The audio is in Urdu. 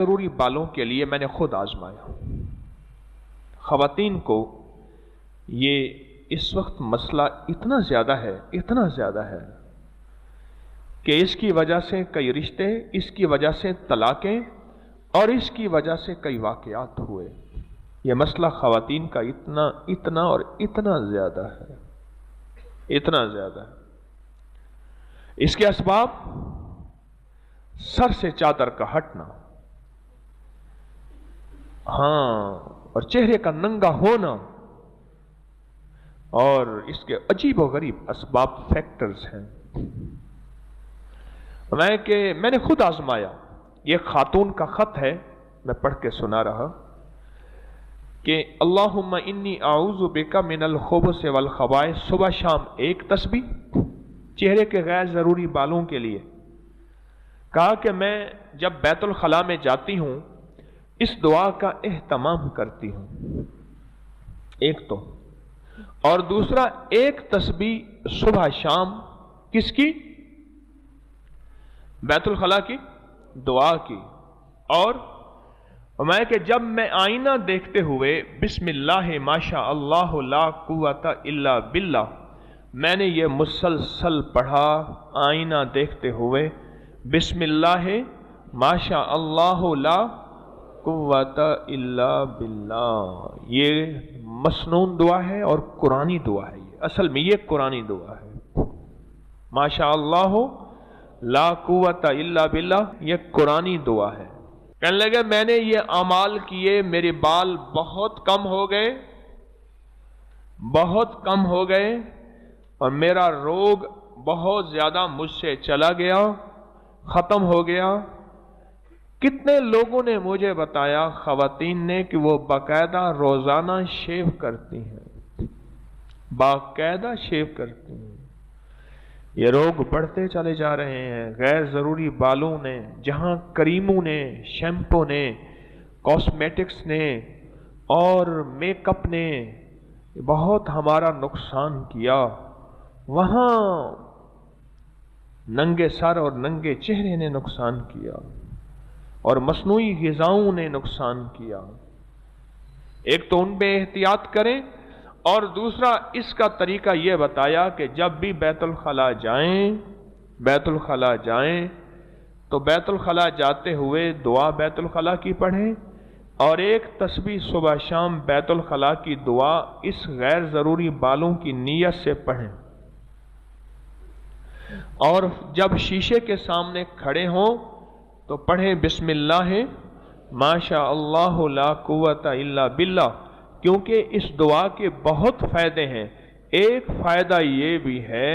ضروری بالوں کے لیے میں نے خود آزمایا۔ خواتین کو یہ اس وقت مسئلہ اتنا زیادہ ہے کہ اس کی وجہ سے کئی رشتے، اس کی وجہ سے طلاقیں اور اس کی وجہ سے کئی واقعات ہوئے۔ یہ مسئلہ خواتین کا اتنا زیادہ ہے، اتنا زیادہ ہے۔ اس کے اسباب سر سے چادر کا ہٹنا، اور چہرے کا ننگا ہونا، اور اس کے عجیب و غریب اسباب فیکٹرز ہیں۔ میں نے خود آزمایا۔ یہ خاتون کا خط ہے، میں پڑھ کے سنا رہا کہ اللہم انی اعوذ بک من الخبث والخبائث، صبح شام ایک تسبیح چہرے کے غیر ضروری بالوں کے لیے۔ کہا کہ میں جب بیت الخلاء میں جاتی ہوں اس دعا کا اہتمام کرتی ہوں، ایک تو، اور دوسرا ایک تسبیح صبح شام کس کی؟ بیت الخلاء کی دعا کی۔ اور میں کہ جب میں آئینہ دیکھتے ہوئے بسم اللہ ماشاء اللہ لا قوت الا باللہ، میں نے یہ مسلسل پڑھا آئینہ دیکھتے ہوئے، بسم اللہ ماشاء اللہ لا قوت الا باللہ۔ یہ مسنون دعا ہے اور قرآنی دعا ہے۔ اصل میں یہ قرآنی دعا ہے، ماشاء اللہ لا قوت الا باللہ، یہ قرآنی دعا ہے۔ کہنے لگے میں نے یہ اعمال کیے، میرے بال بہت کم ہو گئے اور میرا روگ بہت زیادہ مجھ سے چلا گیا، ختم ہو گیا۔ کتنے لوگوں نے مجھے بتایا، خواتین نے، کہ وہ باقاعدہ روزانہ شیو کرتی ہیں، باقاعدہ شیو کرتی ہیں۔ یہ روگ بڑھتے چلے جا رہے ہیں۔ غیر ضروری بالوں نے، جہاں کریموں نے، شیمپو نے، کاسمیٹکس نے اور میک اپ نے بہت ہمارا نقصان کیا، وہاں ننگے سر اور ننگے چہرے نے نقصان کیا، اور مصنوعی غذاؤں نے نقصان کیا۔ ایک تو ان پہ احتیاط کریں، اور دوسرا اس کا طریقہ یہ بتایا کہ جب بھی بیت الخلاء جائیں تو بیت الخلاء جاتے ہوئے دعا بیت الخلاء کی پڑھیں، اور ایک تسبیح صبح شام بیت الخلاء کی دعا اس غیر ضروری بالوں کی نیت سے پڑھیں، اور جب شیشے کے سامنے کھڑے ہوں تو پڑھیں بسم اللہ ماشاء اللہ لا قوت الا باللہ، کیونکہ اس دعا کے بہت فائدے ہیں۔ ایک فائدہ یہ بھی ہے